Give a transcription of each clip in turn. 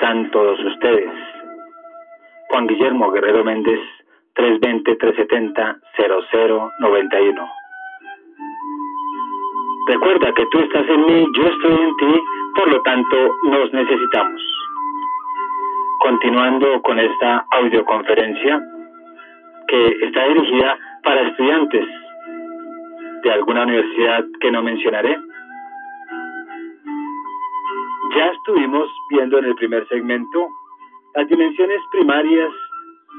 están todos ustedes? Juan Guillermo Guerrero Méndez, 320-370-0091. Recuerda que tú estás en mí, yo estoy en ti, por lo tanto nos necesitamos. Continuando con esta audioconferencia que está dirigida para estudiantes de alguna universidad que no mencionaré. Ya estuvimos viendo en el primer segmento las dimensiones primarias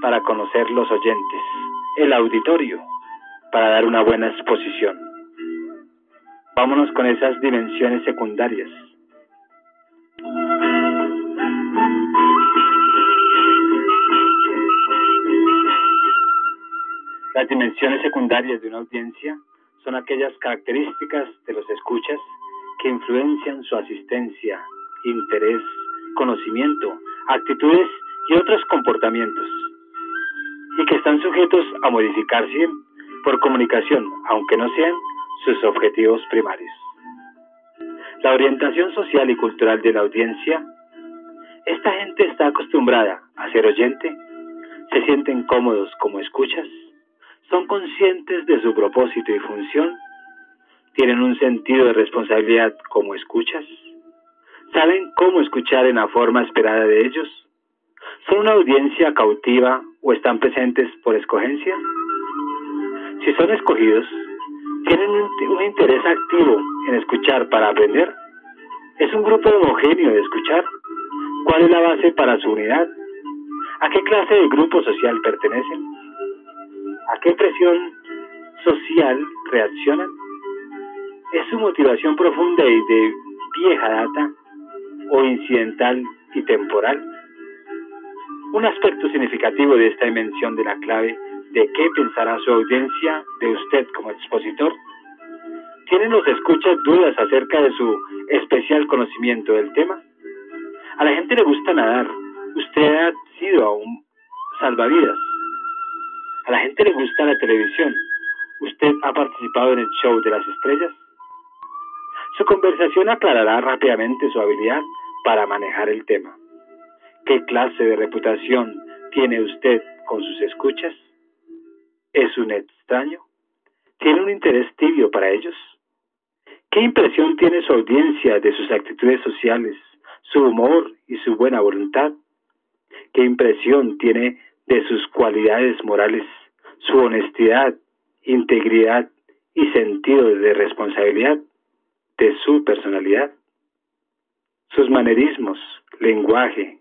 para conocer los oyentes, el auditorio, para dar una buena exposición. Vámonos con esas dimensiones secundarias. Las dimensiones secundarias de una audiencia son aquellas características de los escuchas que influencian su asistencia, interés, conocimiento, actitudes y otros comportamientos, y que están sujetos a modificarse por comunicación, aunque no sean sus objetivos primarios. La orientación social y cultural de la audiencia. Esta gente está acostumbrada a ser oyente, se sienten cómodos como escuchas, son conscientes de su propósito y función, tienen un sentido de responsabilidad como escuchas, saben cómo escuchar en la forma esperada de ellos, son una audiencia cautiva o están presentes por escogencia. Si son escogidos, tienen un interés activo en escuchar para aprender. ¿Es un grupo homogéneo de escuchar? ¿Cuál es la base para su unidad? ¿A qué clase de grupo social pertenecen? ¿A qué presión social reaccionan? ¿Es su motivación profunda y de vieja data o incidental y temporal? Un aspecto significativo de esta dimensión de la clave de qué pensará su audiencia de usted como expositor. ¿Tienen los escuchas dudas acerca de su especial conocimiento del tema? A la gente le gusta nadar. Usted ha sido a un salvavidas. A la gente le gusta la televisión. ¿Usted ha participado en el show de las estrellas? Su conversación aclarará rápidamente su habilidad para manejar el tema. ¿Qué clase de reputación tiene usted con sus escuchas? ¿Es un extraño? ¿Tiene un interés tibio para ellos? ¿Qué impresión tiene su audiencia de sus actitudes sociales, su humor y su buena voluntad? ¿Qué impresión tiene de sus cualidades morales, su honestidad, integridad y sentido de responsabilidad, de su personalidad, sus manerismos, lenguaje,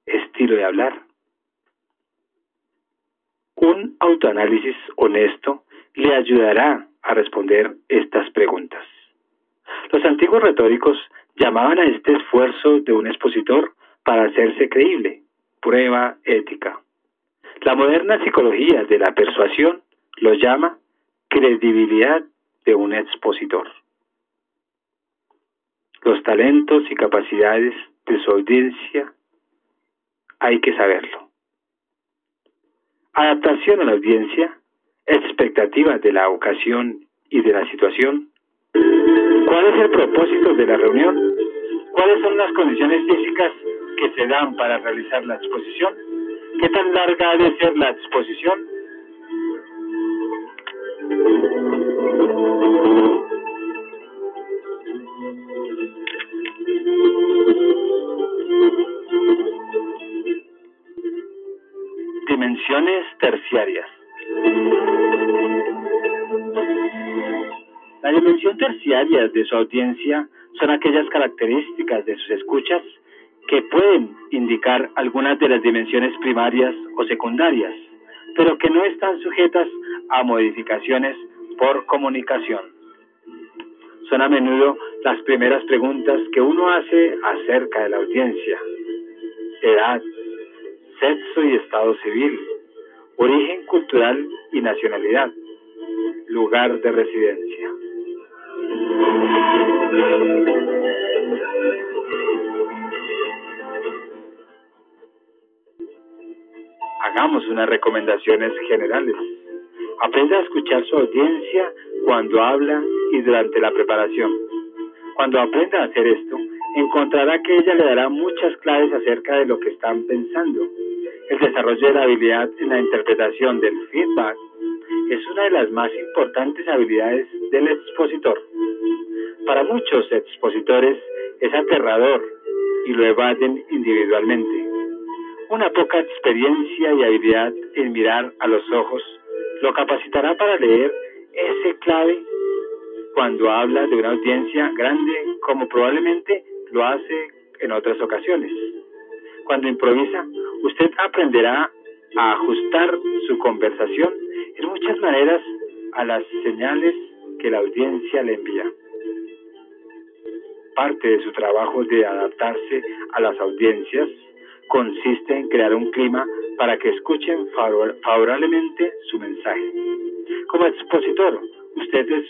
estilo de hablar? Un autoanálisis honesto le ayudará a responder estas preguntas. Los antiguos retóricos llamaban a este esfuerzo de un expositor para hacerse creíble, prueba ética. La moderna psicología de la persuasión lo llama credibilidad de un expositor. Los talentos y capacidades de su audiencia hay que saberlo. Adaptación a la audiencia, expectativas de la ocasión y de la situación. ¿Cuál es el propósito de la reunión? ¿Cuáles son las condiciones físicas que se dan para realizar la exposición? ¿Qué tan larga ha de ser la exposición? Dimensiones terciarias. La dimensión terciaria de su audiencia son aquellas características de sus escuchas que pueden indicar algunas de las dimensiones primarias o secundarias, pero que no están sujetas a modificaciones por comunicación. Son a menudo las primeras preguntas que uno hace acerca de la audiencia: edad, sexo y estado civil, origen cultural y nacionalidad, lugar de residencia. Hagamos unas recomendaciones generales. Aprenda a escuchar su audiencia cuando habla y durante la preparación. Cuando aprenda a hacer esto, encontrará que ella le dará muchas claves acerca de lo que están pensando. El desarrollo de la habilidad en la interpretación del feedback es una de las más importantes habilidades del expositor. Para muchos expositores es aterrador y lo evaden individualmente. Una poca experiencia y habilidad en mirar a los ojos lo capacitará para leer ese clave cuando habla de una audiencia grande, como probablemente lo hace en otras ocasiones. Cuando improvisa, usted aprenderá a ajustar su conversación en muchas maneras a las señales que la audiencia le envía. Parte de su trabajo de adaptarse a las audiencias consiste en crear un clima para que escuchen favorablemente su mensaje. Como expositor, usted es,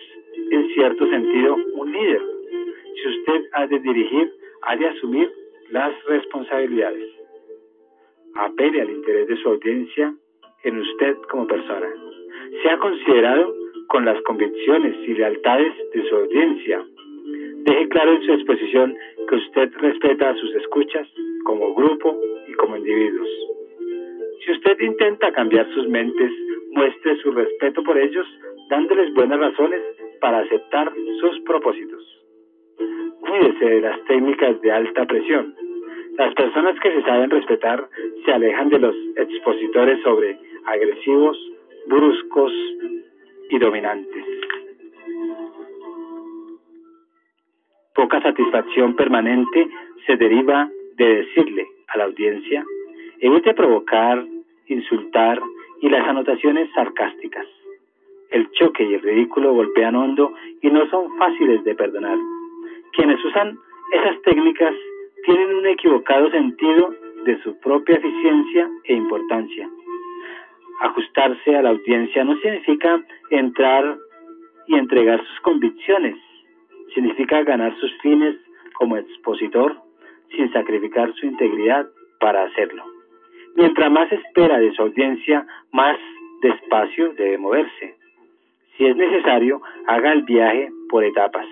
en cierto sentido, un líder. Si usted ha de dirigir, ha de asumir las responsabilidades. Apele al interés de su audiencia en usted como persona. Sea considerado con las convicciones y lealtades de su audiencia. Deje claro en su exposición que usted respeta a sus escuchas como grupo y como individuos. Si usted intenta cambiar sus mentes, muestre su respeto por ellos, dándoles buenas razones para aceptar sus propósitos. Cuídese de las técnicas de alta presión. Las personas que se saben respetar se alejan de los expositores agresivos, bruscos y dominantes. Poca satisfacción permanente se deriva de decirle a la audiencia: evite provocar, insultar y las anotaciones sarcásticas. El choque y el ridículo golpean hondo y no son fáciles de perdonar. Quienes usan esas técnicas tienen un equivocado sentido de su propia eficiencia e importancia. Ajustarse a la audiencia no significa entrar y entregar sus convicciones. Significa ganar sus fines como expositor sin sacrificar su integridad para hacerlo. Mientras más espera de su audiencia, más despacio debe moverse. Si es necesario, haga el viaje por etapas.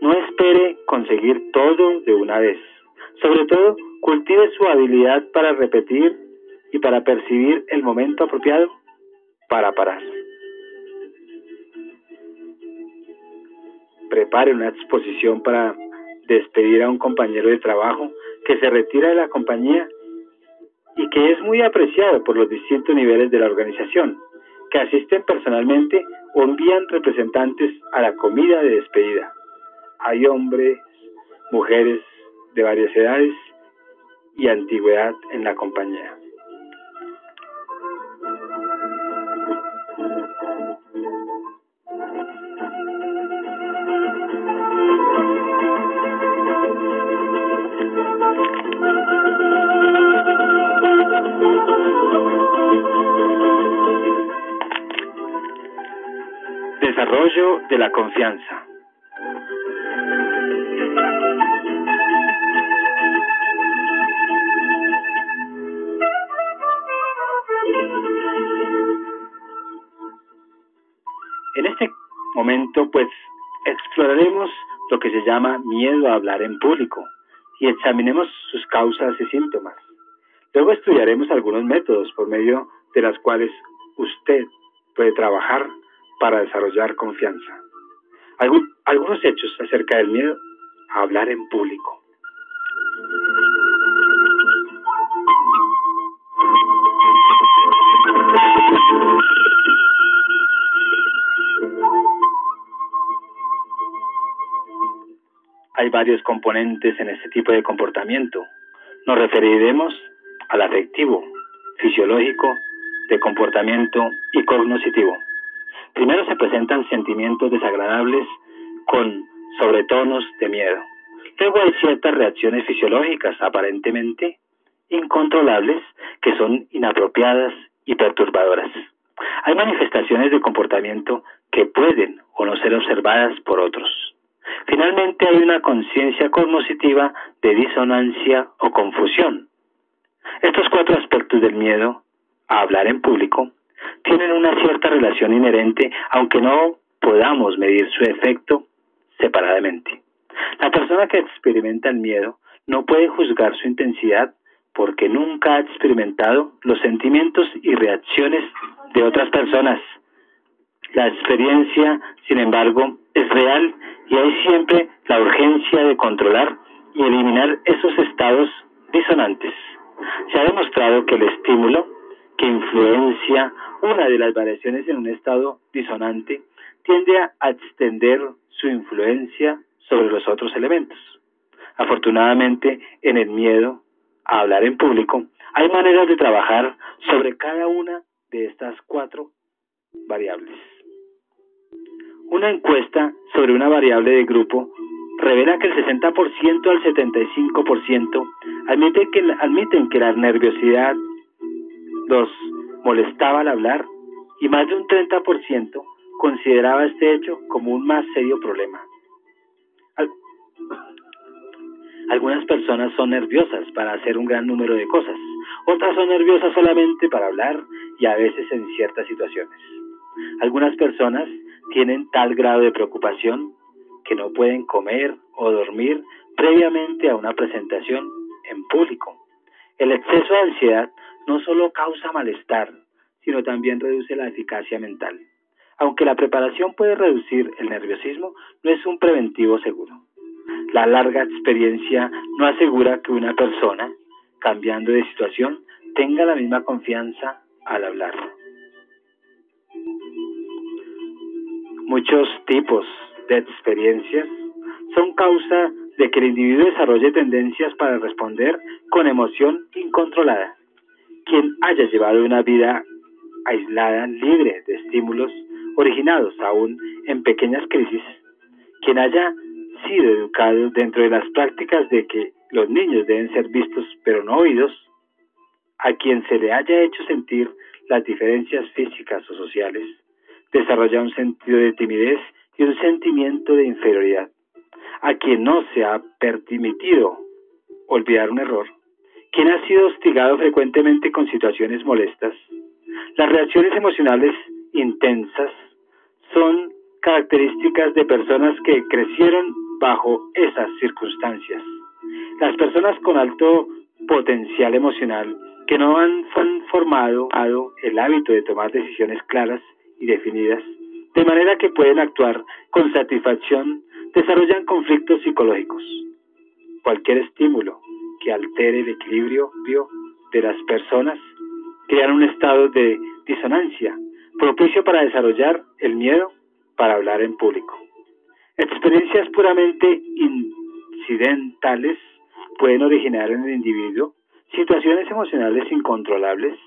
No espere conseguir todo de una vez. Sobre todo, cultive su habilidad para repetir y para percibir el momento apropiado para parar. Prepare una exposición para despedir a un compañero de trabajo que se retira de la compañía y que es muy apreciado por los distintos niveles de la organización, que asisten personalmente o envían representantes a la comida de despedida. Hay hombres, mujeres de varias edades y antigüedad en la compañía. Desarrollo de la confianza. En este momento, exploraremos lo que se llama miedo a hablar en público y examinemos sus causas y síntomas. Luego estudiaremos algunos métodos por medio de los cuales usted puede trabajar para desarrollar confianza. Algunos hechos acerca del miedo a hablar en público. Hay varios componentes en este tipo de comportamiento. Nos referiremos al afectivo, fisiológico, de comportamiento y cognoscitivo. Primero se presentan sentimientos desagradables con sobretonos de miedo. Luego hay ciertas reacciones fisiológicas aparentemente incontrolables que son inapropiadas y perturbadoras. Hay manifestaciones de comportamiento que pueden o no ser observadas por otros. Finalmente hay una conciencia cognoscitiva de disonancia o confusión. Estos 4 aspectos del miedo a hablar en público tienen una cierta relación inherente, aunque no podamos medir su efecto separadamente. La persona que experimenta el miedo no puede juzgar su intensidad porque nunca ha experimentado los sentimientos y reacciones de otras personas. La experiencia, sin embargo, es real y hay siempre la urgencia de controlar y eliminar esos estados disonantes. Se ha demostrado que el estímulo que influencia una de las variaciones en un estado disonante tiende a extender su influencia sobre los otros elementos. Afortunadamente, en el miedo a hablar en público, hay maneras de trabajar sobre cada una de estas 4 variables. Una encuesta sobre una variable de grupo revela que el 60% al 75% admiten que la nerviosidad los molestaba al hablar y más de un 30% consideraba este hecho como un más serio problema. Algunas personas son nerviosas para hacer un gran número de cosas, otras son nerviosas solamente para hablar y a veces en ciertas situaciones. Algunas personas tienen tal grado de preocupación que no pueden comer o dormir previamente a una presentación en público. El exceso de ansiedad no solo causa malestar, sino también reduce la eficacia mental. Aunque la preparación puede reducir el nerviosismo, no es un preventivo seguro. La larga experiencia no asegura que una persona, cambiando de situación, tenga la misma confianza al hablar. Muchos tipos de experiencias son causa de que el individuo desarrolle tendencias para responder con emoción incontrolada. Quien haya llevado una vida aislada, libre de estímulos originados aún en pequeñas crisis, quien haya sido educado dentro de las prácticas de que los niños deben ser vistos pero no oídos, a quien se le haya hecho sentir las diferencias físicas o sociales, desarrolla un sentido de timidez y un sentimiento de inferioridad, a quien no se ha permitido olvidar un error, quien ha sido hostigado frecuentemente con situaciones molestas. Las reacciones emocionales intensas son características de personas que crecieron bajo esas circunstancias. Las personas con alto potencial emocional que no han formado el hábito de tomar decisiones claras y definidas, de manera que pueden actuar con satisfacción, desarrollan conflictos psicológicos. Cualquier estímulo que altere el equilibrio de las personas crea un estado de disonancia propicio para desarrollar el miedo para hablar en público. Experiencias puramente incidentales pueden originar en el individuo situaciones emocionales incontrolables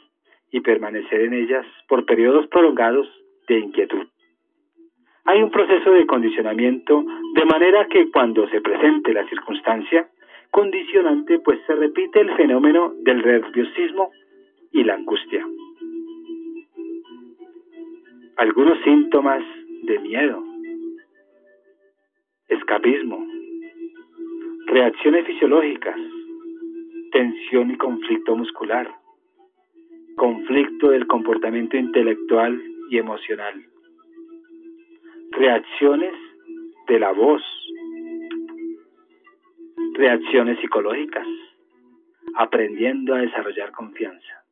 y permanecer en ellas por periodos prolongados de inquietud. Hay un proceso de condicionamiento de manera que cuando se presente la circunstancia condicionante, pues se repite el fenómeno del nerviosismo y la angustia. Algunos síntomas de miedo: escapismo, reacciones fisiológicas, tensión y conflicto muscular, conflicto del comportamiento intelectual y emocional, reacciones de la voz, reacciones psicológicas, aprendiendo a desarrollar confianza.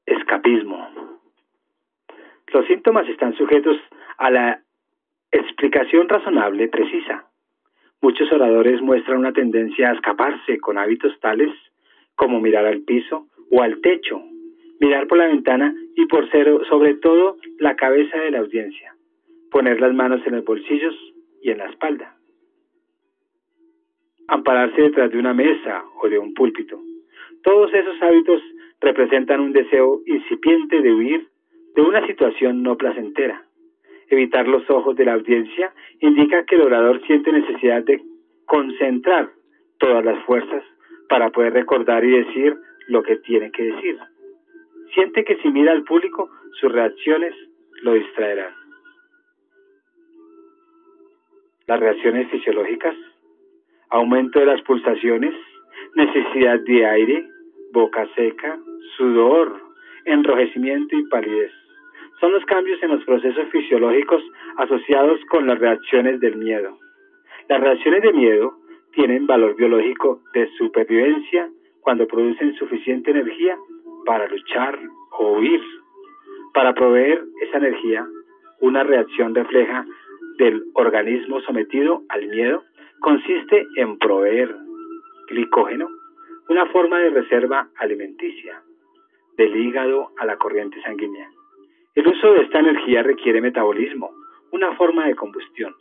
Escapismo. Los síntomas están sujetos a la explicación razonable precisa. Muchos oradores muestran una tendencia a escaparse con hábitos tales como mirar al piso o al techo, mirar por la ventana y sobre todo la cabeza de la audiencia, poner las manos en los bolsillos y en la espalda, ampararse detrás de una mesa o de un púlpito. Todos esos hábitos representan un deseo incipiente de huir de una situación no placentera. Evitar los ojos de la audiencia indica que el orador siente necesidad de concentrar todas las fuerzas para poder recordar y decir lo que tiene que decir. Siente que si mira al público, sus reacciones lo distraerán. Las reacciones fisiológicas: aumento de las pulsaciones, necesidad de aire, boca seca, sudor, enrojecimiento y palidez. son los cambios en los procesos fisiológicos asociados con las reacciones del miedo. Las reacciones de miedo tienen valor biológico de supervivencia cuando producen suficiente energía para luchar o huir. Para proveer esa energía, una reacción refleja del organismo sometido al miedo consiste en proveer glicógeno, una forma de reserva alimenticia, del hígado a la corriente sanguínea. El uso de esta energía requiere metabolismo, una forma de combustión.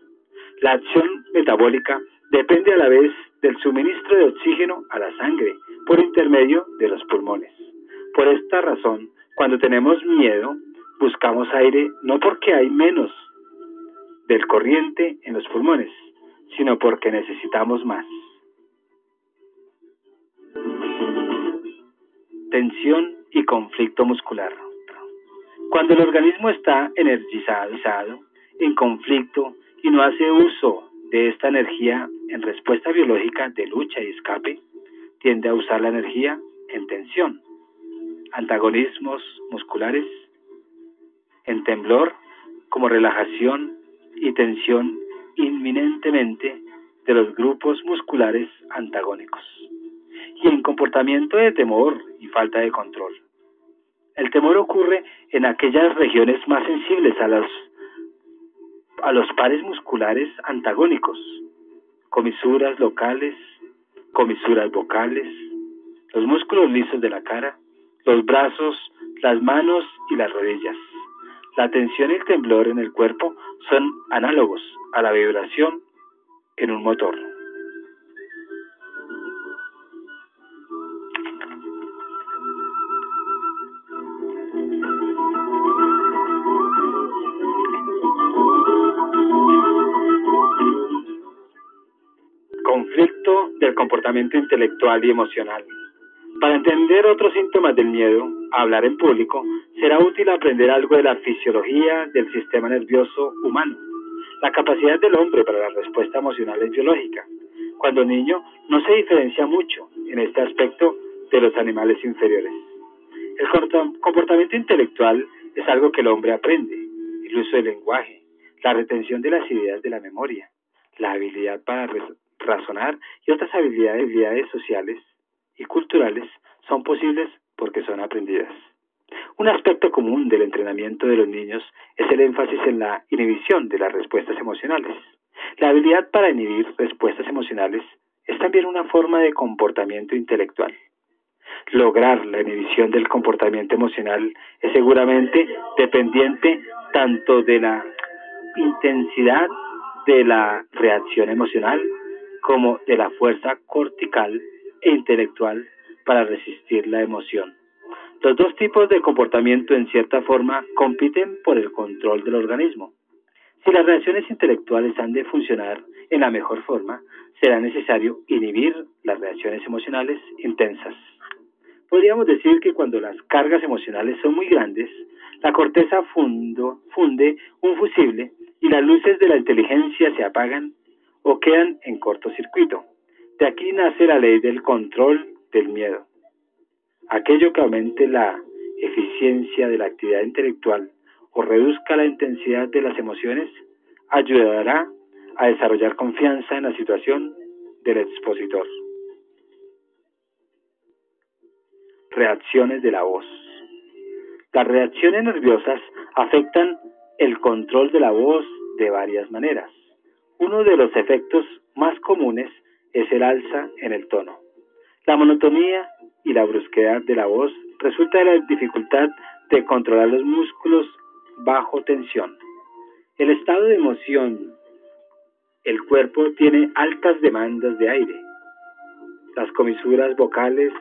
La acción metabólica depende a la vez del suministro de oxígeno a la sangre por intermedio de los pulmones. Por esta razón, cuando tenemos miedo, buscamos aire no porque hay menos del corriente en los pulmones, sino porque necesitamos más. Tensión y conflicto muscular. Cuando el organismo está energizado, en conflicto y no hace uso de esta energía en respuesta biológica de lucha y escape, tiende a usar la energía en tensión, antagonismos musculares, en temblor, como relajación y tensión inminentemente de los grupos musculares antagónicos, y en comportamiento de temor y falta de control. El temor ocurre en aquellas regiones más sensibles a los pares musculares antagónicos, comisuras locales, comisuras vocales, los músculos lisos de la cara, los brazos, las manos y las rodillas. La tensión y el temblor en el cuerpo son análogos a la vibración en un motor. Conflicto del comportamiento intelectual y emocional. Para entender otros síntomas del miedo a hablar en público, será útil aprender algo de la fisiología del sistema nervioso humano. La capacidad del hombre para la respuesta emocional es biológica. Cuando niño, no se diferencia mucho en este aspecto de los animales inferiores. El comportamiento intelectual es algo que el hombre aprende: el uso del lenguaje, la retención de las ideas de la memoria, la habilidad para razonar y otras habilidades sociales y culturales son posibles porque son aprendidas. Un aspecto común del entrenamiento de los niños es el énfasis en la inhibición de las respuestas emocionales. La habilidad para inhibir respuestas emocionales es también una forma de comportamiento intelectual. Lograr la inhibición del comportamiento emocional es seguramente dependiente tanto de la intensidad de la reacción emocional como de la fuerza cortical e intelectual para resistir la emoción. Los dos tipos de comportamiento en cierta forma compiten por el control del organismo. Si las reacciones intelectuales han de funcionar en la mejor forma, será necesario inhibir las reacciones emocionales intensas. Podríamos decir que cuando las cargas emocionales son muy grandes, la corteza funde un fusible y las luces de la inteligencia se apagan o quedan en cortocircuito. De aquí nace la ley del control del miedo. Aquello que aumente la eficiencia de la actividad intelectual o reduzca la intensidad de las emociones ayudará a desarrollar confianza en la situación del expositor. Reacciones de la voz. Las reacciones nerviosas afectan el control de la voz de varias maneras. Uno de los efectos más comunes es el alza en el tono. La monotonía y la brusquedad de la voz resulta de la dificultad de controlar los músculos bajo tensión. El estado de emoción. El cuerpo tiene altas demandas de aire. Las comisuras vocales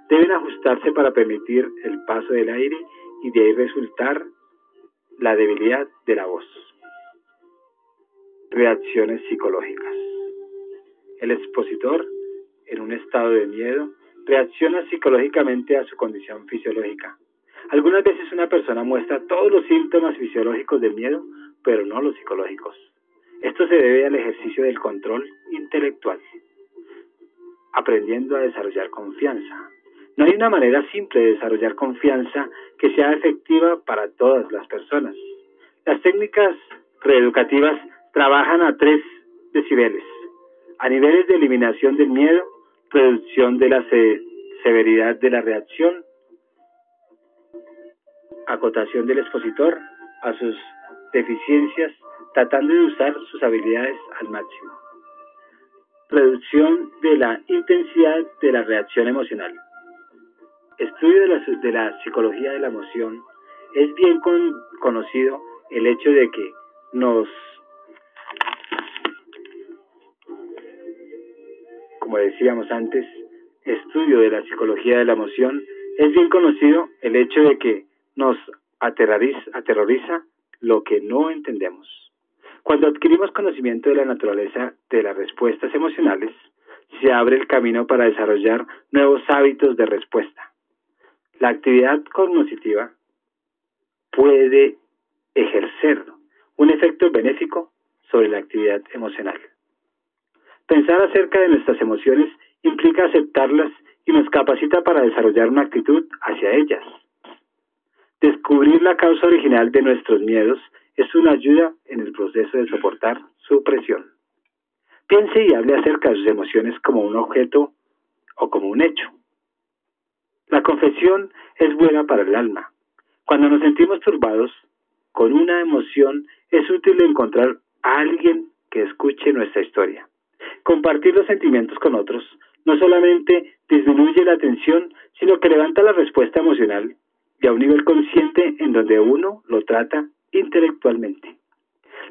deben ajustarse para permitir el paso del aire y de ahí resultar la debilidad de la voz. Reacciones psicológicas. El expositor, en un estado de miedo, reacciona psicológicamente a su condición fisiológica. Algunas veces una persona muestra todos los síntomas fisiológicos del miedo, pero no los psicológicos. Esto se debe al ejercicio del control intelectual, aprendiendo a desarrollar confianza. No hay una manera simple de desarrollar confianza que sea efectiva para todas las personas. Las técnicas reeducativas trabajan a 3 decibeles, a niveles de eliminación del miedo, reducción de la severidad de la reacción, acotación del expositor a sus deficiencias, tratando de usar sus habilidades al máximo. Reducción de la intensidad de la reacción emocional. Estudio de la psicología de la emoción. Es bien conocido el hecho de que como decíamos antes, estudio de la psicología de la emoción, es bien conocido el hecho de que nos aterroriza lo que no entendemos. Cuando adquirimos conocimiento de la naturaleza de las respuestas emocionales, se abre el camino para desarrollar nuevos hábitos de respuesta. La actividad cognitiva puede ejercer un efecto benéfico sobre la actividad emocional. Pensar acerca de nuestras emociones implica aceptarlas y nos capacita para desarrollar una actitud hacia ellas. Descubrir la causa original de nuestros miedos es una ayuda en el proceso de soportar su presión. Piense y hable acerca de sus emociones como un objeto o como un hecho. La confesión es buena para el alma. Cuando nos sentimos turbados con una emoción, es útil encontrar a alguien que escuche nuestra historia. Compartir los sentimientos con otros no solamente disminuye la tensión, sino que levanta la respuesta emocional y a un nivel consciente en donde uno lo trata intelectualmente.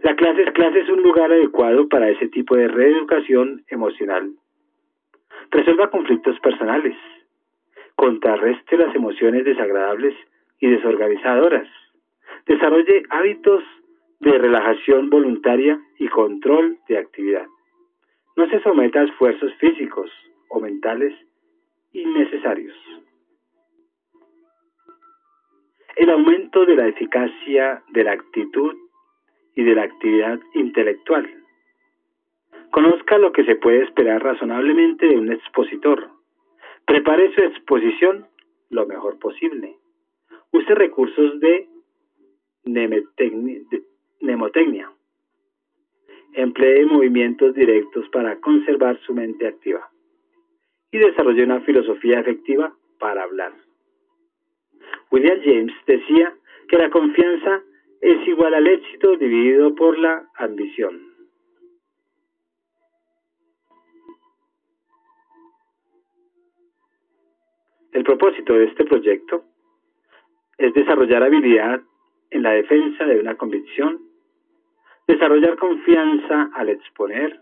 La clase es un lugar adecuado para ese tipo de reeducación emocional. Resuelva conflictos personales. Contrarreste las emociones desagradables y desorganizadoras. Desarrolle hábitos de relajación voluntaria y control de actividad. No se someta a esfuerzos físicos o mentales innecesarios. El aumento de la eficacia de la actitud y de la actividad intelectual. Conozca lo que se puede esperar razonablemente de un expositor. Prepare su exposición lo mejor posible. Use recursos de mnemotecnia. Emplee movimientos directos para conservar su mente activa. Y desarrolle una filosofía efectiva para hablar. William James decía que la confianza es igual al éxito dividido por la ambición. El propósito de este proyecto es desarrollar habilidad en la defensa de una convicción, desarrollar confianza al exponer,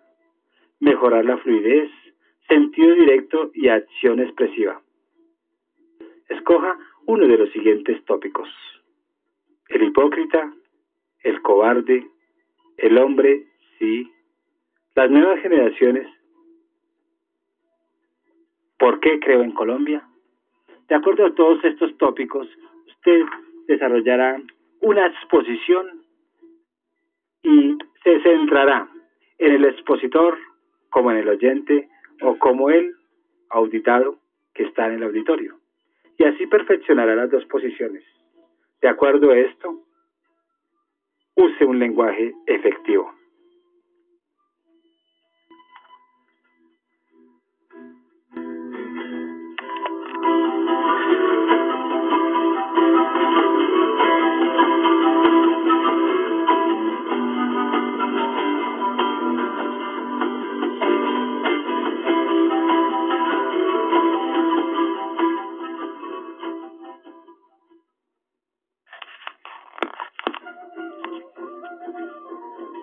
mejorar la fluidez, sentido directo y acción expresiva. Escoja uno de los siguientes tópicos: el hipócrita, el cobarde, el hombre, sí, las nuevas generaciones, ¿por qué creo en Colombia? De acuerdo a todos estos tópicos, usted desarrollará una exposición y se centrará en el expositor, como en el oyente o como el auditado que está en el auditorio. Y así perfeccionará las dos posiciones. De acuerdo a esto, use un lenguaje efectivo.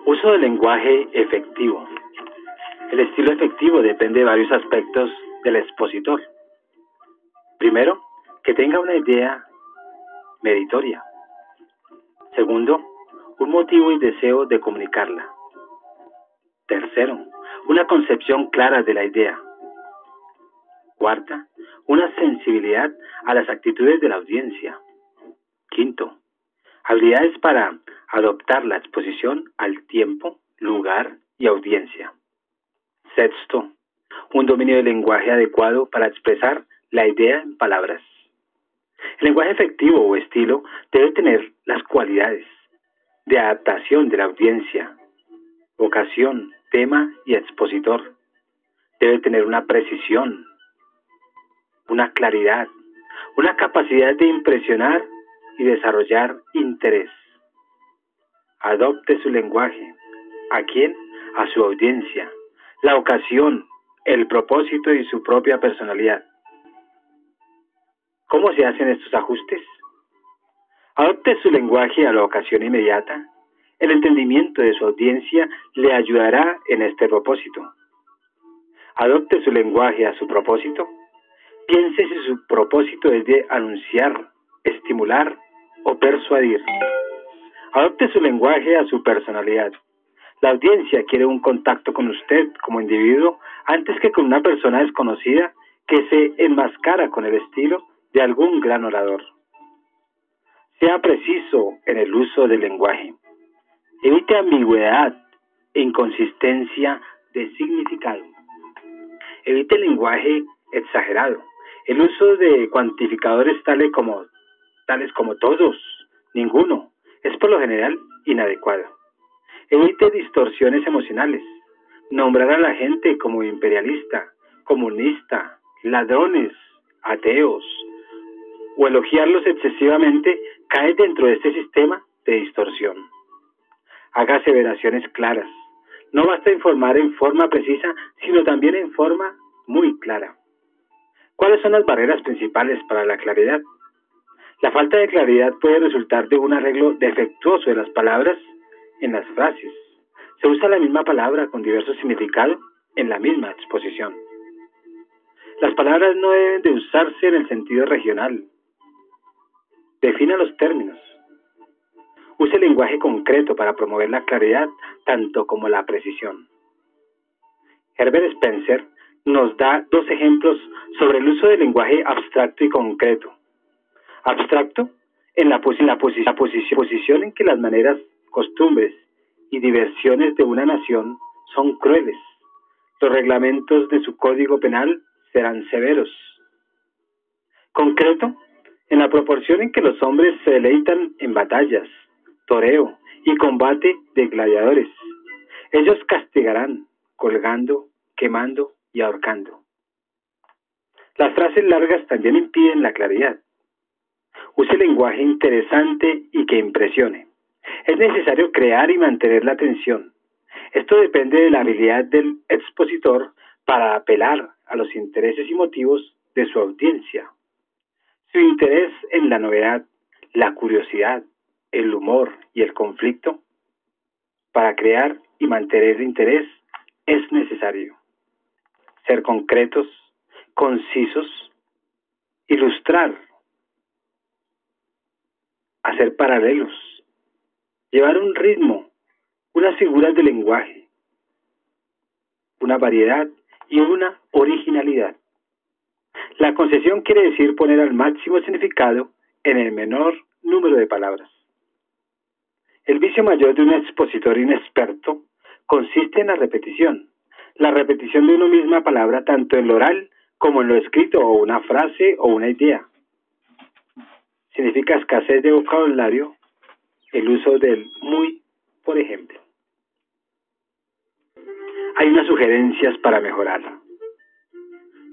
Uso del lenguaje efectivo. El estilo efectivo depende de varios aspectos del expositor. Primero, que tenga una idea meritoria. Segundo, un motivo y deseo de comunicarla. Tercero, una concepción clara de la idea. Cuarta, una sensibilidad a las actitudes de la audiencia. Quinto, habilidades para adoptar la exposición al tiempo, lugar y audiencia. Sexto, un dominio del lenguaje adecuado para expresar la idea en palabras. El lenguaje efectivo o estilo debe tener las cualidades de adaptación de la audiencia, vocación, tema y expositor. Debe tener una precisión, una claridad, una capacidad de impresionar y desarrollar interés. Adopte su lenguaje. ¿A quién? A su audiencia, la ocasión, el propósito y su propia personalidad. ¿Cómo se hacen estos ajustes? Adopte su lenguaje a la ocasión inmediata. El entendimiento de su audiencia le ayudará en este propósito. Adopte su lenguaje a su propósito. Piense si su propósito es de anunciar, estimular o persuadir. Adopte su lenguaje a su personalidad. La audiencia quiere un contacto con usted como individuo antes que con una persona desconocida que se enmascara con el estilo de algún gran orador. Sea preciso en el uso del lenguaje. Evite ambigüedad e inconsistencia de significado. Evite el lenguaje exagerado. El uso de cuantificadores tales como todos, ninguno, es por lo general inadecuado. Evite distorsiones emocionales. Nombrar a la gente como imperialista, comunista, ladrones, ateos, o elogiarlos excesivamente cae dentro de este sistema de distorsión. Haga aseveraciones claras. No basta informar en forma precisa, sino también en forma muy clara. ¿Cuáles son las barreras principales para la claridad? La falta de claridad puede resultar de un arreglo defectuoso de las palabras en las frases. Se usa la misma palabra con diverso significado en la misma exposición. Las palabras no deben de usarse en el sentido regional. Defina los términos. Use el lenguaje concreto para promover la claridad tanto como la precisión. Herbert Spencer nos da dos ejemplos sobre el uso del lenguaje abstracto y concreto. Abstracto en la posición en que las maneras, costumbres y diversiones de una nación son crueles. Los reglamentos de su código penal serán severos. Concreto en la proporción en que los hombres se deleitan en batallas, toreo y combate de gladiadores. Ellos castigarán, colgando, quemando y ahorcando. Las frases largas también impiden la claridad. Use lenguaje interesante y que impresione. Es necesario crear y mantener la atención. Esto depende de la habilidad del expositor para apelar a los intereses y motivos de su audiencia. Su interés en la novedad, la curiosidad, el humor y el conflicto. Para crear y mantener el interés es necesario ser concretos, concisos, ilustrar, hacer paralelos, llevar un ritmo, unas figuras de lenguaje, una variedad y una originalidad. La concesión quiere decir poner al máximo significado en el menor número de palabras. El vicio mayor de un expositor inexperto consiste en la repetición de una misma palabra tanto en lo oral como en lo escrito, o una frase o una idea. Significa escasez de vocabulario, el uso del muy, por ejemplo. Hay unas sugerencias para mejorar.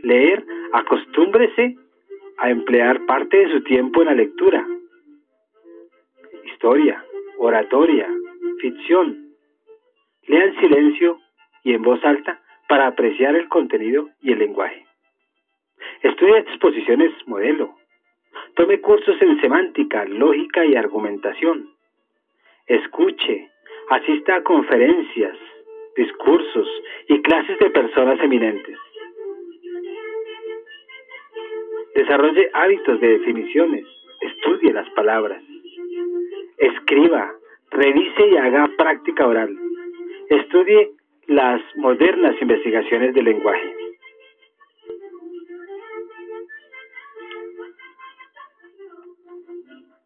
Leer, acostúmbrese a emplear parte de su tiempo en la lectura. Historia, oratoria, ficción. Lea en silencio y en voz alta para apreciar el contenido y el lenguaje. Estudie exposiciones modelo. Tome cursos en semántica, lógica y argumentación. Escuche, asista a conferencias, discursos y clases de personas eminentes. Desarrolle hábitos de definiciones. Estudie las palabras. Escriba, revise y haga práctica oral. Estudie las modernas investigaciones del lenguaje.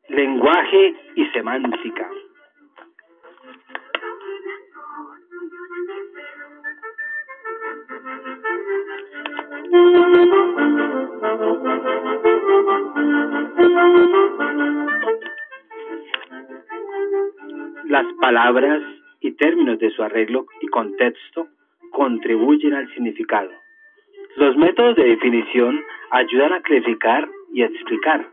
Lenguaje y semántica. palabras y términos de su arreglo y contexto contribuyen al significado. Los métodos de definición ayudan a clasificar y explicar,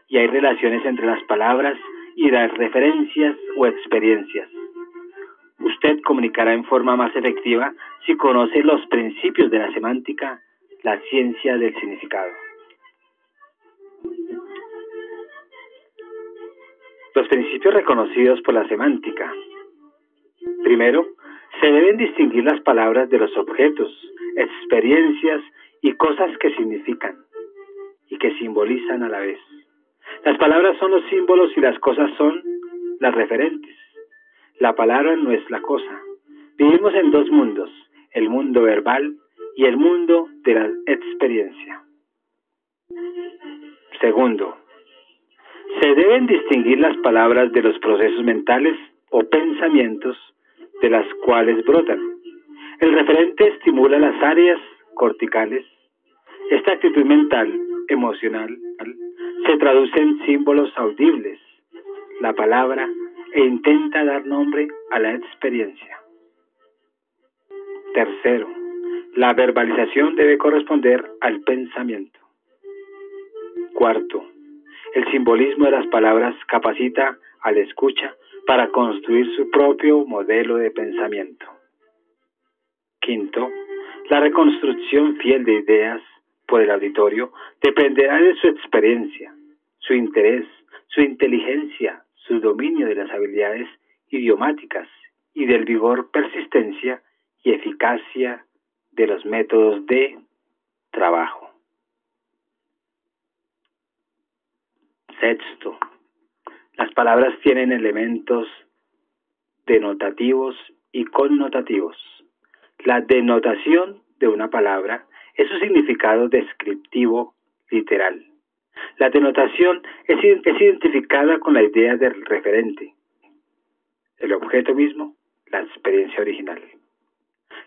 y hay relaciones entre las palabras y las referencias o experiencias. Usted comunicará en forma más efectiva si conoce los principios de la semántica, la ciencia del significado. Los principios reconocidos por la semántica. Primero, se deben distinguir las palabras de los objetos, experiencias y cosas que significan y que simbolizan a la vez. Las palabras son los símbolos y las cosas son las referentes. La palabra no es la cosa. Vivimos en dos mundos, el mundo verbal y el mundo de la experiencia. Segundo, se deben distinguir las palabras de los procesos mentales o pensamientos de las cuales brotan. El referente estimula las áreas corticales. Esta actitud mental, emocional, se traduce en símbolos audibles, la palabra, e intenta dar nombre a la experiencia. Tercero, la verbalización debe corresponder al pensamiento. Cuarto, el simbolismo de las palabras capacita al escucha para construir su propio modelo de pensamiento. Quinto, la reconstrucción fiel de ideas por el auditorio dependerá de su experiencia, su interés, su inteligencia, su dominio de las habilidades idiomáticas y del vigor, persistencia y eficacia de los métodos de trabajo. Sexto, las palabras tienen elementos denotativos y connotativos. La denotación de una palabra es su significado descriptivo literal. La denotación es identificada con la idea del referente, el objeto mismo, la experiencia original.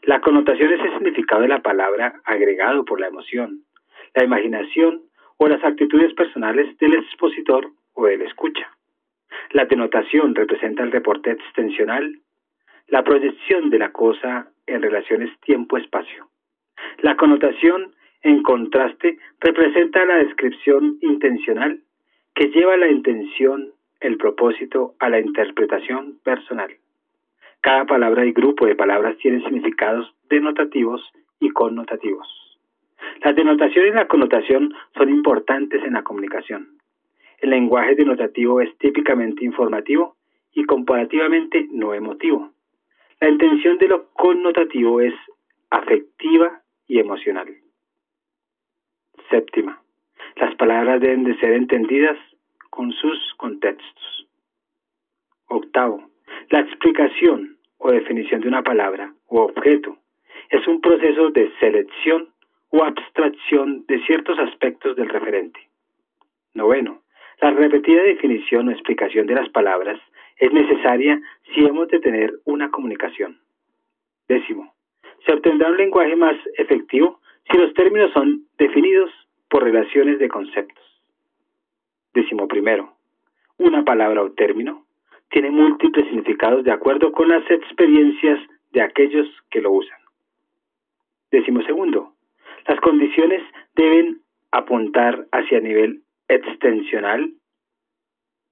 La connotación es el significado de la palabra agregado por la emoción, la imaginación o las actitudes personales del expositor o del escucha. La denotación representa el reporte extensional, la proyección de la cosa en relaciones tiempo-espacio. La connotación, en contraste, representa la descripción intencional que lleva la intención, el propósito, a la interpretación personal. Cada palabra y grupo de palabras tienen significados denotativos y connotativos. La denotación y la connotación son importantes en la comunicación. El lenguaje denotativo es típicamente informativo y comparativamente no emotivo. La intención de lo connotativo es afectiva y emocional. Séptima, las palabras deben de ser entendidas con sus contextos. Octavo, la explicación o definición de una palabra u objeto es un proceso de selección o abstracción de ciertos aspectos del referente. Noveno, la repetida definición o explicación de las palabras es necesaria si hemos de tener una comunicación. Décimo, se obtendrá un lenguaje más efectivo si los términos son definidos por relaciones de conceptos. Décimo primero, una palabra o término tiene múltiples significados de acuerdo con las experiencias de aquellos que lo usan. Décimo segundo, las condiciones deben apuntar hacia el nivel extensional,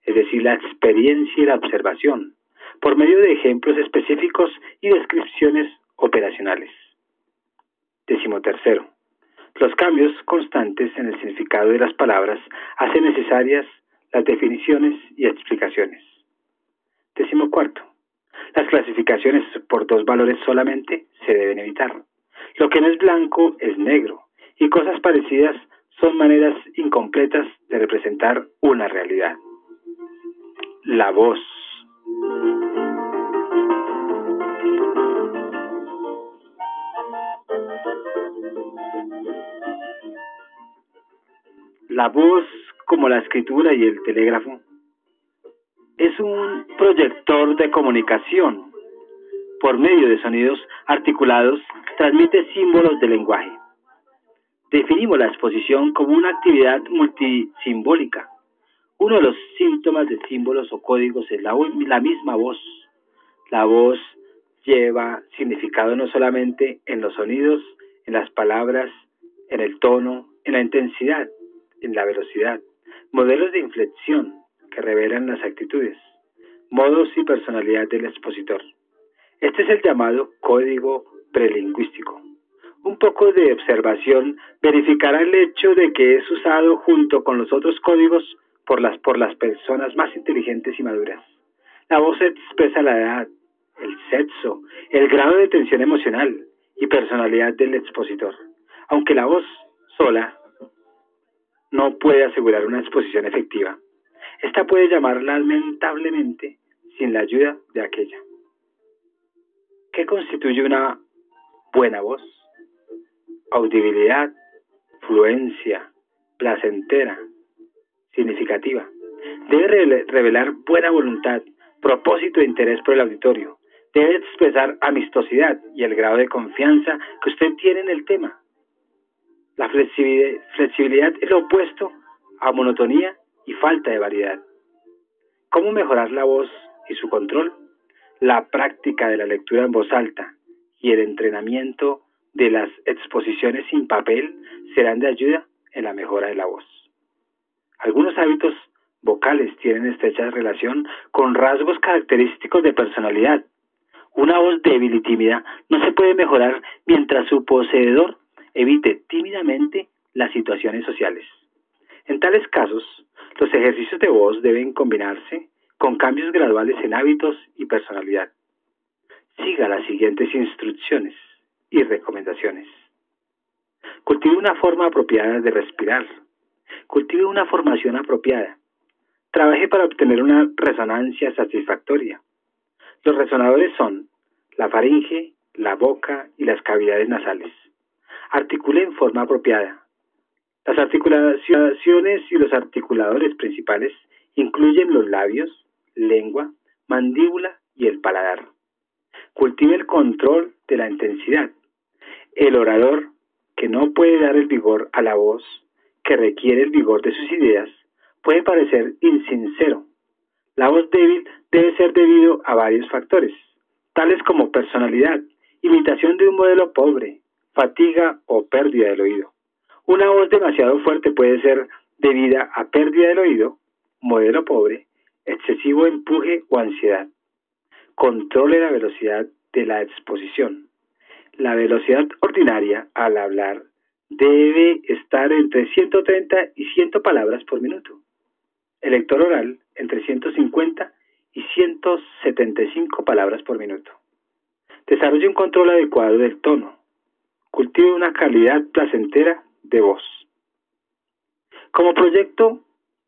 es decir, la experiencia y la observación, por medio de ejemplos específicos y descripciones operacionales. Décimo tercero, los cambios constantes en el significado de las palabras hacen necesarias las definiciones y explicaciones. Décimo cuarto, las clasificaciones por dos valores solamente se deben evitar. Lo que no es blanco es negro, y cosas parecidas son maneras incompletas de representar una realidad. La voz. La voz, como la escritura y el telégrafo, es un proyector de comunicación. Por medio de sonidos articulados, transmite símbolos del lenguaje. Definimos la exposición como una actividad multisimbólica, Uno de los síntomas de símbolos o códigos es la misma voz. La voz lleva significado no solamente en los sonidos, en las palabras, en el tono, en la intensidad, en la velocidad, modelos de inflexión que revelan las actitudes, modos y personalidad del expositor. Este es el llamado código prelingüístico. Un poco de observación verificará el hecho de que es usado junto con los otros códigos por las personas más inteligentes y maduras. La voz expresa la edad, el sexo, el grado de tensión emocional y personalidad del expositor. Aunque la voz sola no puede asegurar una exposición efectiva, esta puede llamar lamentablemente sin la ayuda de aquella. ¿Qué constituye una buena voz? Audibilidad, fluencia, placentera, significativa. Debe revelar buena voluntad, propósito e interés por el auditorio. Debe expresar amistosidad y el grado de confianza que usted tiene en el tema. La flexibilidad es lo opuesto a monotonía y falta de variedad. ¿Cómo mejorar la voz y su control? La práctica de la lectura en voz alta y el entrenamiento de las exposiciones sin papel serán de ayuda en la mejora de la voz. Algunos hábitos vocales tienen estrecha relación con rasgos característicos de personalidad. Una voz débil y tímida no se puede mejorar mientras su poseedor evite tímidamente las situaciones sociales. En tales casos, los ejercicios de voz deben combinarse con cambios graduales en hábitos y personalidad. Siga las siguientes instrucciones y recomendaciones. Cultive una forma apropiada de respirar. Cultive una formación apropiada. Trabaje para obtener una resonancia satisfactoria. Los resonadores son la faringe, la boca y las cavidades nasales. Articule en forma apropiada. Las articulaciones y los articuladores principales incluyen los labios, lengua, mandíbula y el paladar. Cultive el control de la intensidad. El orador que no puede dar el vigor a la voz, que requiere el vigor de sus ideas, puede parecer insincero. La voz débil debe ser debido a varios factores, tales como personalidad, imitación de un modelo pobre, fatiga o pérdida del oído. Una voz demasiado fuerte puede ser debida a pérdida del oído, modelo pobre, excesivo empuje o ansiedad. Controle la velocidad de la exposición. La velocidad ordinaria al hablar debe estar entre 130 y 100 palabras por minuto. El lector oral entre 150 y 175 palabras por minuto. Desarrolle un control adecuado del tono. Cultive una calidad placentera de voz. Como proyecto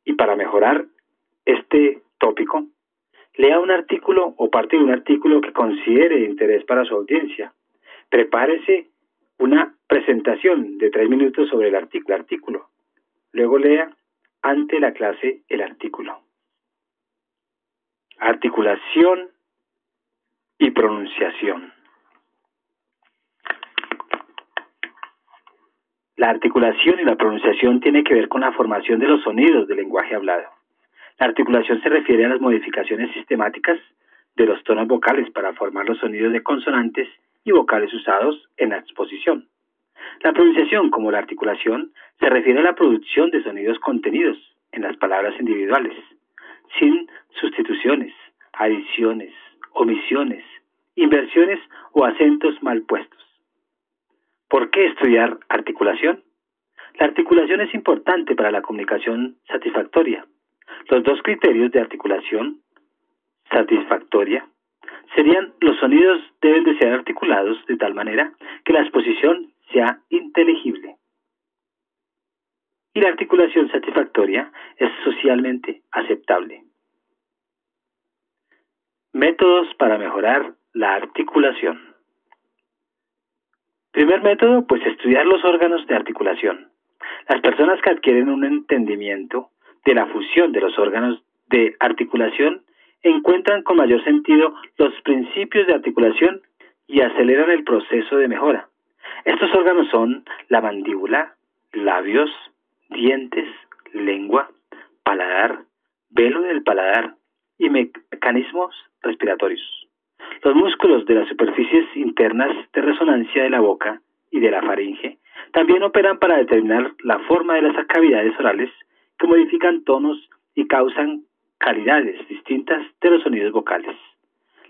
y para mejorar este tópico, lea un artículo o parte de un artículo que considere de interés para su audiencia. Prepárese una presentación de 3 minutos sobre el artículo. Luego lea ante la clase el artículo. Articulación y pronunciación. La articulación y la pronunciación tiene que ver con la formación de los sonidos del lenguaje hablado. La articulación se refiere a las modificaciones sistemáticas de los tonos vocales para formar los sonidos de consonantes y vocales usados en la exposición. La pronunciación, como la articulación, se refiere a la producción de sonidos contenidos en las palabras individuales, sin sustituciones, adiciones, omisiones, inversiones o acentos mal puestos. ¿Por qué estudiar articulación? La articulación es importante para la comunicación satisfactoria. Los dos criterios de articulación satisfactoria serían: los sonidos deben de ser articulados de tal manera que la exposición sea inteligible. Y la articulación satisfactoria es socialmente aceptable. Métodos para mejorar la articulación. Primer método, pues estudiar los órganos de articulación. Las personas que adquieren un entendimiento de la fusión de los órganos de articulación encuentran con mayor sentido los principios de articulación y aceleran el proceso de mejora. Estos órganos son la mandíbula, labios, dientes, lengua, paladar, velo del paladar y mecanismos respiratorios. Los músculos de las superficies internas de resonancia de la boca y de la faringe también operan para determinar la forma de las cavidades orales que modifican tonos y causan calidades distintas de los sonidos vocales.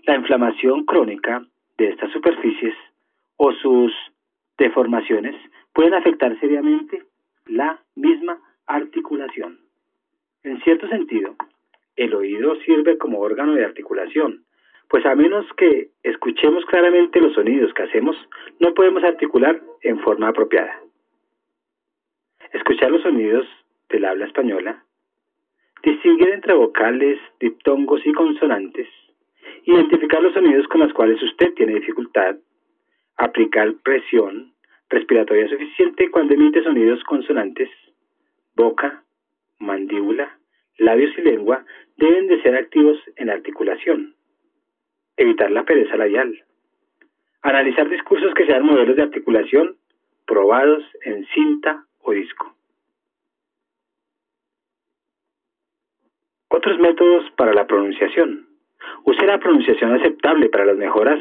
La inflamación crónica de estas superficies o sus deformaciones pueden afectar seriamente la misma articulación. En cierto sentido, el oído sirve como órgano de articulación, pues a menos que escuchemos claramente los sonidos que hacemos, no podemos articular en forma apropiada. Escuchar los sonidos del habla española, distinguir entre vocales, diptongos y consonantes, identificar los sonidos con los cuales usted tiene dificultad, aplicar presión respiratoria suficiente cuando emite sonidos consonantes, boca, mandíbula, labios y lengua deben de ser activos en la articulación. Evitar la pereza labial. Analizar discursos que sean modelos de articulación probados en cinta o disco. Otros métodos para la pronunciación. Use la pronunciación aceptable para las mejoras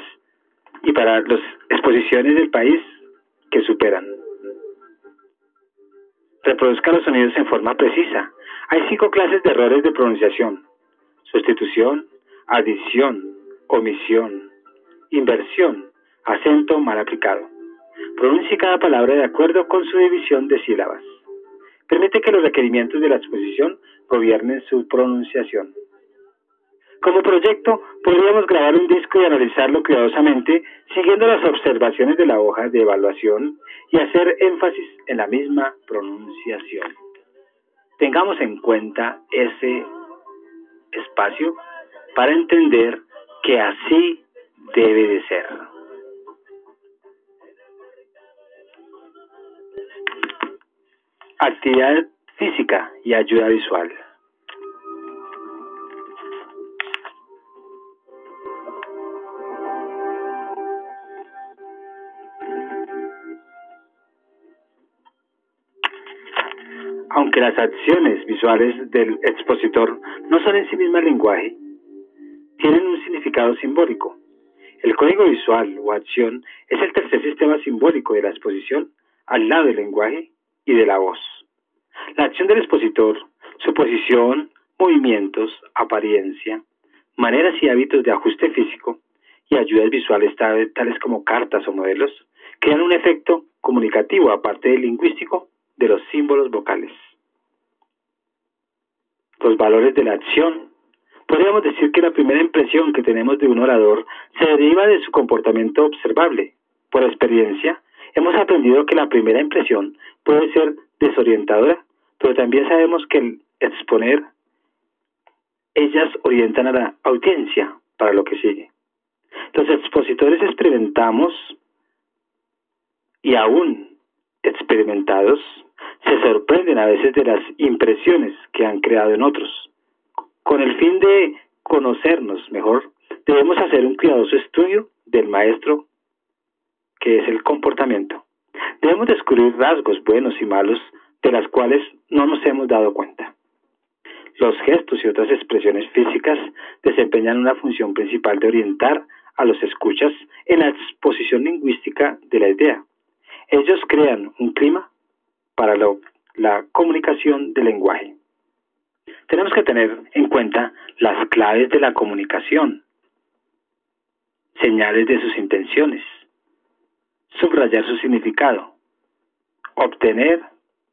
y para las exposiciones del país que superan. Reproduzca los sonidos en forma precisa. Hay 5 clases de errores de pronunciación: sustitución, adición, omisión, inversión, acento mal aplicado. Pronuncie cada palabra de acuerdo con su división de sílabas. Permite que los requerimientos de la exposición gobiernen su pronunciación. Como proyecto, podríamos grabar un disco y analizarlo cuidadosamente, siguiendo las observaciones de la hoja de evaluación y hacer énfasis en la misma pronunciación. Tengamos en cuenta ese espacio para entender que así debe de ser. Actividad física y ayuda visual. Aunque las acciones visuales del expositor no son en sí mismas lenguaje, tienen un significado simbólico. El código visual o acción es el tercer sistema simbólico de la exposición al lado del lenguaje y de la voz. La acción del expositor, su posición, movimientos, apariencia, maneras y hábitos de ajuste físico y ayudas visuales tales como cartas o modelos crean un efecto comunicativo aparte del lingüístico de los símbolos vocales. Los valores de la acción. Podríamos decir que la primera impresión que tenemos de un orador se deriva de su comportamiento observable. Por experiencia, hemos aprendido que la primera impresión puede ser desorientadora, pero también sabemos que el exponer, ellas orientan a la audiencia para lo que sigue. Los expositores experimentamos y aún experimentados se sorprenden a veces de las impresiones que han creado en otros. Con el fin de conocernos mejor, debemos hacer un cuidadoso estudio del maestro, que es el comportamiento. Debemos descubrir rasgos buenos y malos de las cuales no nos hemos dado cuenta. Los gestos y otras expresiones físicas desempeñan una función principal de orientar a los escuchas en la exposición lingüística de la idea. Ellos crean un clima para la comunicación del lenguaje. Tenemos que tener en cuenta las claves de la comunicación, señales de sus intenciones, subrayar su significado, obtener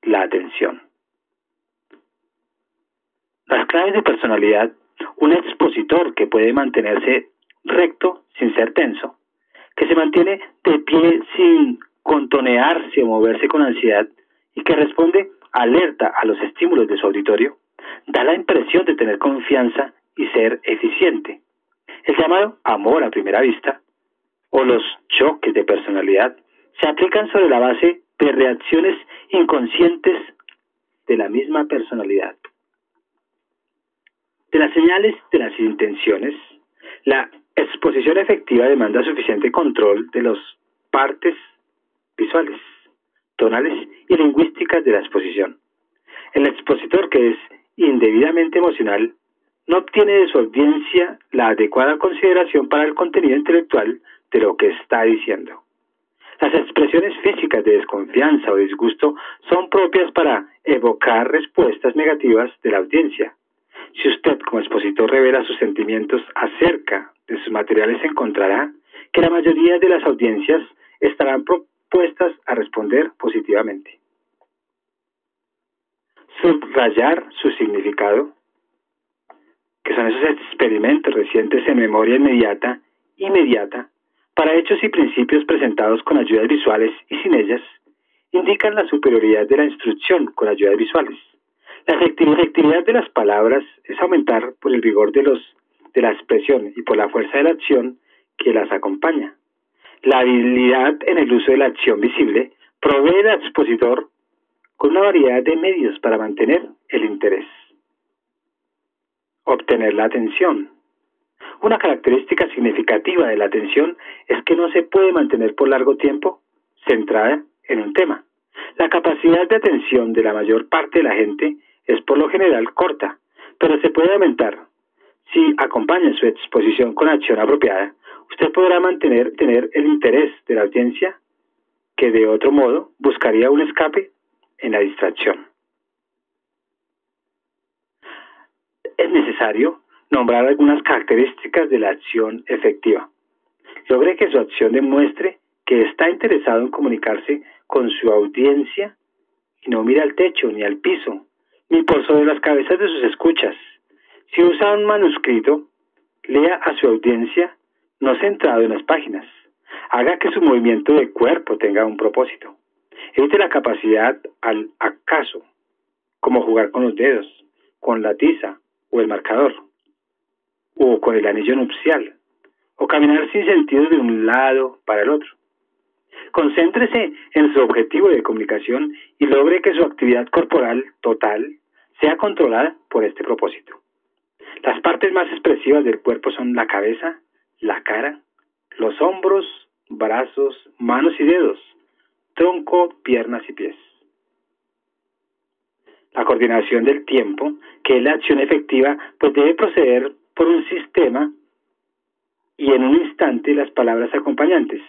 la atención. Las claves de personalidad. Un expositor que puede mantenerse recto sin ser tenso, que se mantiene de pie sin contonearse o moverse con ansiedad y que responde alerta a los estímulos de su auditorio, da la impresión de tener confianza y ser eficiente. El llamado amor a primera vista o los choques de personalidad se aplican sobre la base de reacciones inconscientes de la misma personalidad. De las señales de las intenciones, la exposición efectiva demanda suficiente control de las partes visuales, tonales y lingüísticas de la exposición. El expositor que es indebidamente emocional no obtiene de su audiencia la adecuada consideración para el contenido intelectual de lo que está diciendo. Las expresiones físicas de desconfianza o disgusto son propias para evocar respuestas negativas de la audiencia. Si usted como expositor revela sus sentimientos acerca de sus materiales, encontrará que la mayoría de las audiencias estarán propuestas a responder positivamente. Subrayar su significado, que son esos experimentos recientes en memoria inmediata, para hechos y principios presentados con ayudas visuales y sin ellas, indican la superioridad de la instrucción con ayudas visuales. La efectividad de las palabras es aumentar por el vigor de la expresión y por la fuerza de la acción que las acompaña. La habilidad en el uso de la acción visible provee al expositor con una variedad de medios para mantener el interés. Obtener la atención. Una característica significativa de la atención es que no se puede mantener por largo tiempo centrada en un tema. La capacidad de atención de la mayor parte de la gente es por lo general corta, pero se puede aumentar. Si acompaña su exposición con acción apropiada, usted podrá tener el interés de la audiencia que de otro modo buscaría un escape en la distracción. Es necesario nombrar algunas características de la acción efectiva. Logre que su acción demuestre que está interesado en comunicarse con su audiencia y no mira al techo ni al piso, ni por sobre las cabezas de sus escuchas. Si usa un manuscrito, lea a su audiencia no centrado en las páginas. Haga que su movimiento de cuerpo tenga un propósito. Evite la capacidad al acaso, como jugar con los dedos, con la tiza o el marcador, o con el anillo nupcial, o caminar sin sentido de un lado para el otro. Concéntrese en su objetivo de comunicación y logre que su actividad corporal total sea controlada por este propósito. Las partes más expresivas del cuerpo son la cabeza, la cara, los hombros, brazos, manos y dedos, tronco, piernas y pies. La coordinación del tiempo, que es la acción efectiva, pues debe proceder por un sistema y en un instante las palabras acompañantes.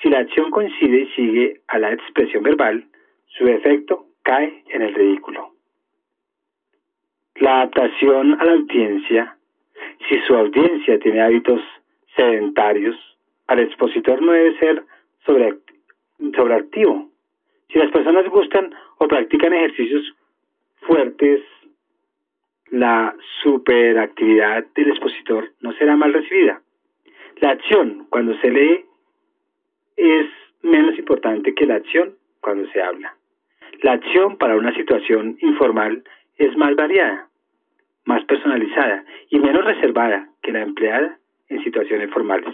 Si la acción coincide y sigue a la expresión verbal, su efecto cae en el ridículo. La adaptación a la audiencia. Si su audiencia tiene hábitos sedentarios, al expositor no debe ser sobreactivo. Si las personas gustan o practican ejercicios fuertes, la superactividad del expositor no será mal recibida. La acción cuando se lee es menos importante que la acción cuando se habla. La acción para una situación informal es más variada, más personalizada y menos reservada que la empleada en situaciones formales.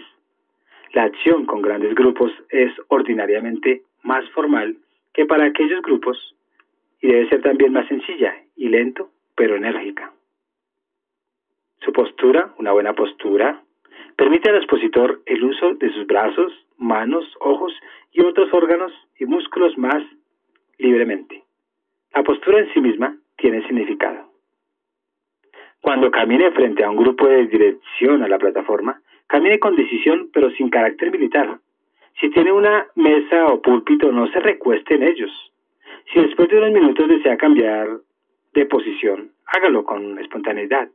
La acción con grandes grupos es ordinariamente más formal que para aquellos grupos y debe ser también más sencilla y lento, pero enérgica. Su postura, una buena postura, permite al expositor el uso de sus brazos, manos, ojos y otros órganos y músculos más libremente. La postura en sí misma tiene significado. Cuando camine frente a un grupo de dirección a la plataforma, camine con decisión pero sin carácter militar. Si tiene una mesa o púlpito, no se recueste en ellos. Si después de unos minutos desea cambiar de posición, hágalo con espontaneidad.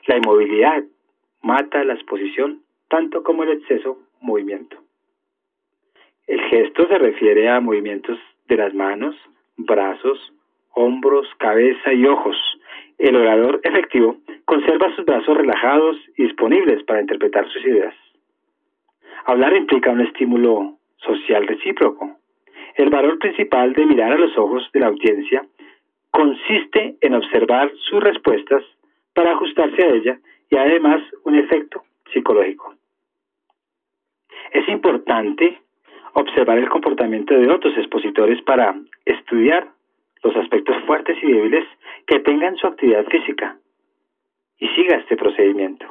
La inmovilidad mata la exposición tanto como el exceso movimiento. El gesto se refiere a movimientos de las manos, brazos, hombros, cabeza y ojos. El orador efectivo conserva sus brazos relajados y disponibles para interpretar sus ideas. Hablar implica un estímulo social recíproco. El valor principal de mirar a los ojos de la audiencia consiste en observar sus respuestas para ajustarse a ella y además un efecto psicológico. Es importante observar el comportamiento de otros expositores para estudiar los aspectos fuertes y débiles que tengan su actividad física y siga este procedimiento.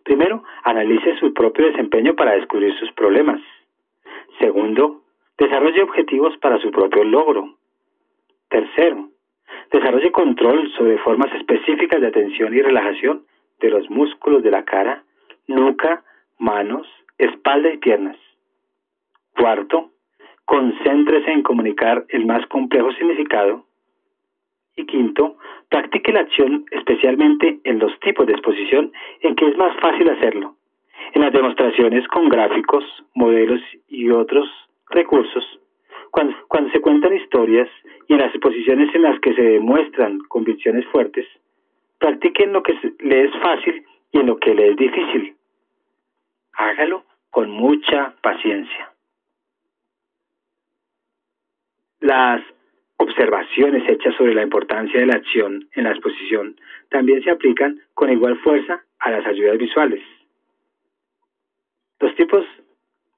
Primero, analice su propio desempeño para descubrir sus problemas. Segundo, desarrolle objetivos para su propio logro. Tercero, desarrolle control sobre formas específicas de atención y relajación de los músculos de la cara, nuca, manos, espalda y piernas. Cuarto, concéntrese en comunicar el más complejo significado. Y quinto, practique la acción especialmente en los tipos de exposición en que es más fácil hacerlo. En las demostraciones con gráficos, modelos y otros recursos, cuando se cuentan historias y en las exposiciones en las que se demuestran convicciones fuertes, practique en lo que le es fácil y en lo que le es difícil. Hágalo con mucha paciencia. Las observaciones hechas sobre la importancia de la acción en la exposición también se aplican con igual fuerza a las ayudas visuales. Los tipos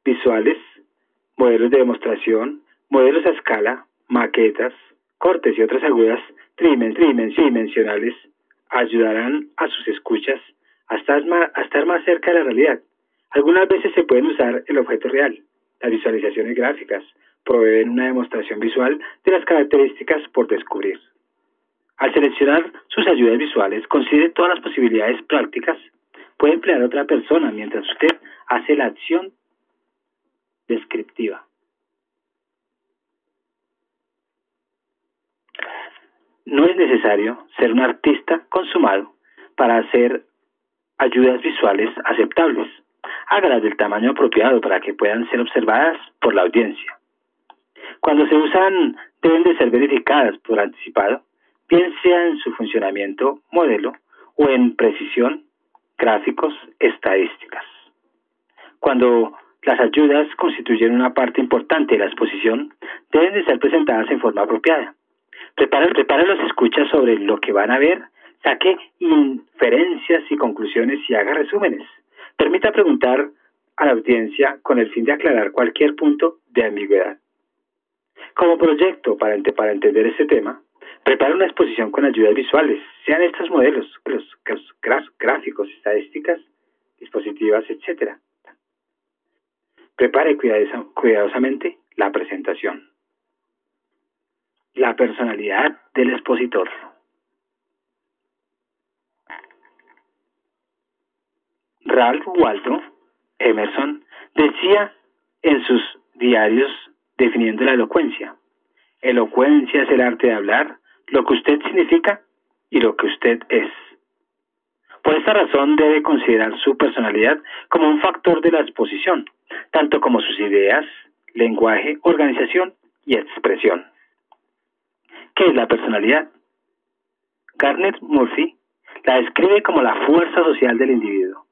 visuales, modelos de demostración, modelos a escala, maquetas, cortes y otras ayudas tridimensionales ayudarán a sus escuchas a estar más cerca de la realidad. Algunas veces se pueden usar el objeto real. Las visualizaciones gráficas proveen una demostración visual de las características por descubrir. Al seleccionar sus ayudas visuales, considere todas las posibilidades prácticas. Puede emplear a otra persona mientras usted hace la acción descriptiva. No es necesario ser un artista consumado para hacer ayudas visuales aceptables. Hágalas del tamaño apropiado para que puedan ser observadas por la audiencia. Cuando se usan, deben de ser verificadas por anticipado, bien sea en su funcionamiento, modelo, o en precisión, gráficos, estadísticas. Cuando las ayudas constituyen una parte importante de la exposición, deben de ser presentadas en forma apropiada. Prepare los escuchas sobre lo que van a ver, saque inferencias y conclusiones y haga resúmenes. Permita preguntar a la audiencia con el fin de aclarar cualquier punto de ambigüedad. Como proyecto para entender este tema, prepare una exposición con ayudas visuales, sean estos modelos, los gráficos, estadísticas, dispositivas, etc. Prepare cuidadosamente la presentación. La personalidad del expositor. Ralph Waldo Emerson decía en sus diarios definiendo la elocuencia: elocuencia es el arte de hablar lo que usted significa y lo que usted es. Por esta razón debe considerar su personalidad como un factor de la exposición, tanto como sus ideas, lenguaje, organización y expresión. ¿Qué es la personalidad? Garnet Murphy la describe como la fuerza social del individuo.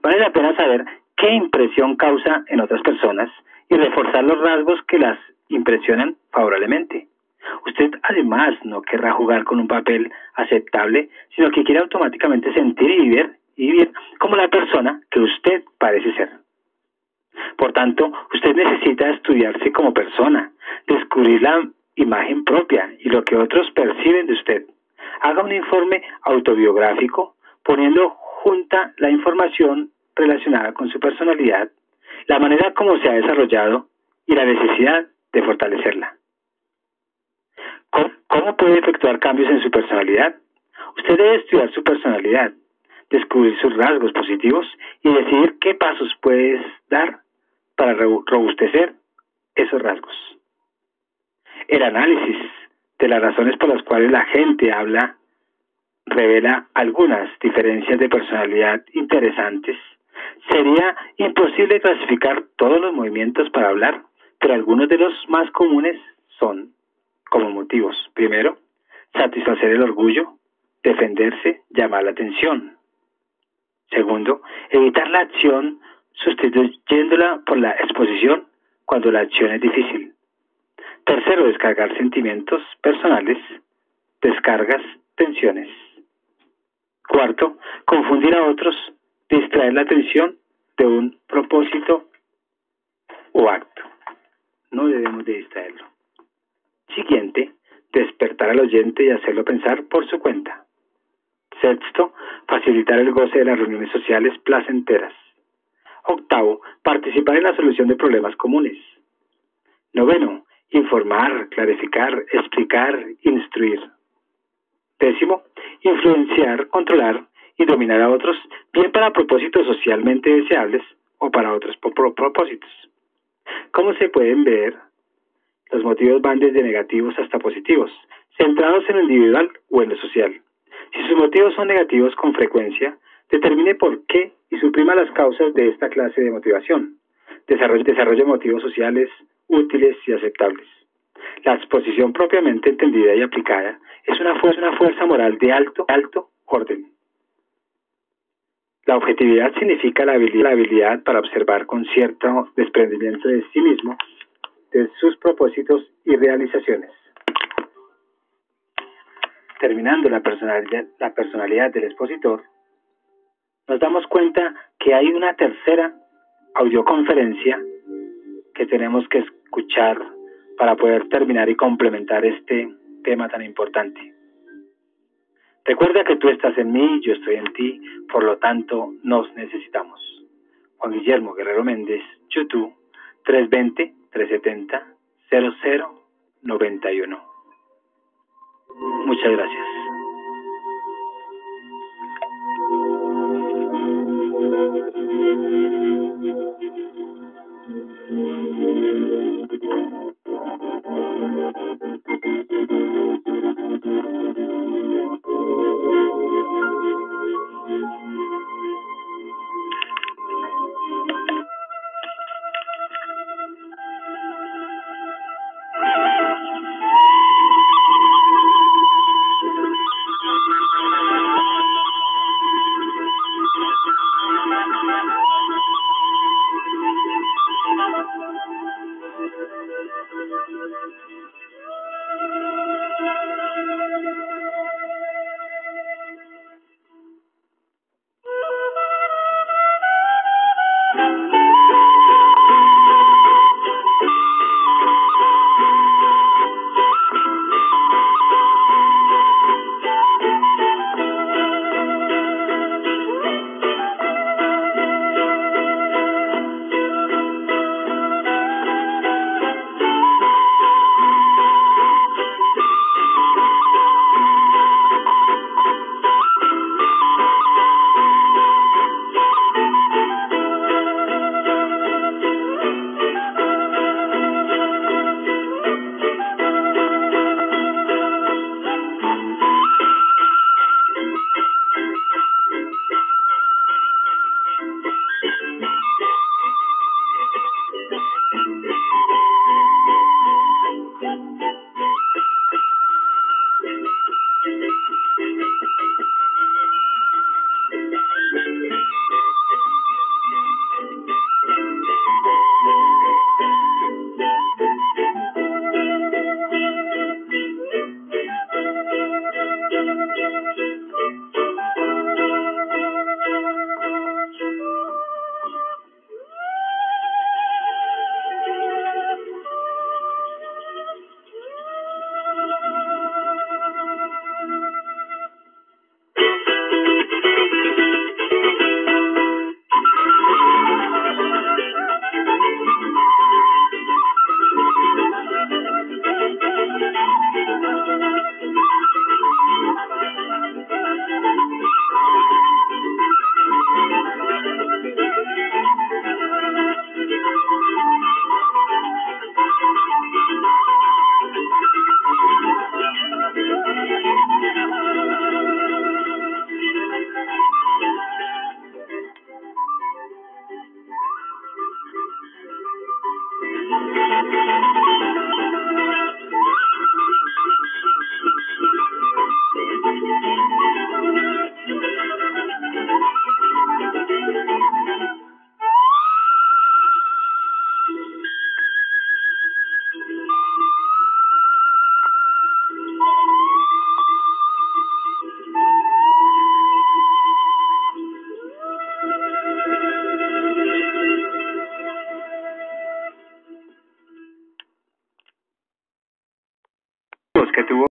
Vale la pena saber qué impresión causa en otras personas y reforzar los rasgos que las impresionan favorablemente. Usted además no querrá jugar con un papel aceptable, sino que quiere automáticamente sentir y vivir como la persona que usted parece ser. Por tanto, usted necesita estudiarse como persona, descubrir la imagen propia y lo que otros perciben de usted. Haga un informe autobiográfico poniendo junta la información relacionada con su personalidad, la manera como se ha desarrollado y la necesidad de fortalecerla. ¿Cómo puede efectuar cambios en su personalidad? Usted debe estudiar su personalidad, descubrir sus rasgos positivos y decidir qué pasos puede dar para robustecer esos rasgos. El análisis de las razones por las cuales la gente habla revela algunas diferencias de personalidad interesantes. Sería imposible clasificar todos los movimientos para hablar, pero algunos de los más comunes son como motivos. Primero, satisfacer el orgullo, defenderse, llamar la atención. Segundo, evitar la acción sustituyéndola por la exposición cuando la acción es difícil. Tercero, descargar sentimientos personales, descargas, tensiones. Cuarto, confundir a otros, distraer la atención de un propósito o acto. No debemos de distraerlo. Siguiente, despertar al oyente y hacerlo pensar por su cuenta. Sexto, facilitar el goce de las reuniones sociales placenteras. Octavo, participar en la solución de problemas comunes. Noveno, informar, clarificar, explicar, instruir. Décimo, influenciar, controlar y dominar a otros, bien para propósitos socialmente deseables o para otros propósitos. Como se pueden ver, los motivos van desde negativos hasta positivos, centrados en lo individual o en lo social. Si sus motivos son negativos con frecuencia, determine por qué y suprima las causas de esta clase de motivación. Desarrolle motivos sociales útiles y aceptables. La exposición propiamente entendida y aplicada es una fuerza moral de alto orden. La objetividad significa la habilidad para observar con cierto desprendimiento de sí mismo, de sus propósitos y realizaciones. Terminando la personalidad del expositor, nos damos cuenta que hay una tercera audioconferencia que tenemos que escuchar para poder terminar y complementar este tema tan importante. Recuerda que tú estás en mí, yo estoy en ti, por lo tanto nos necesitamos. Juan Guillermo Guerrero Méndez, YouTube, 320-370-0091. Muchas gracias. Que tuvo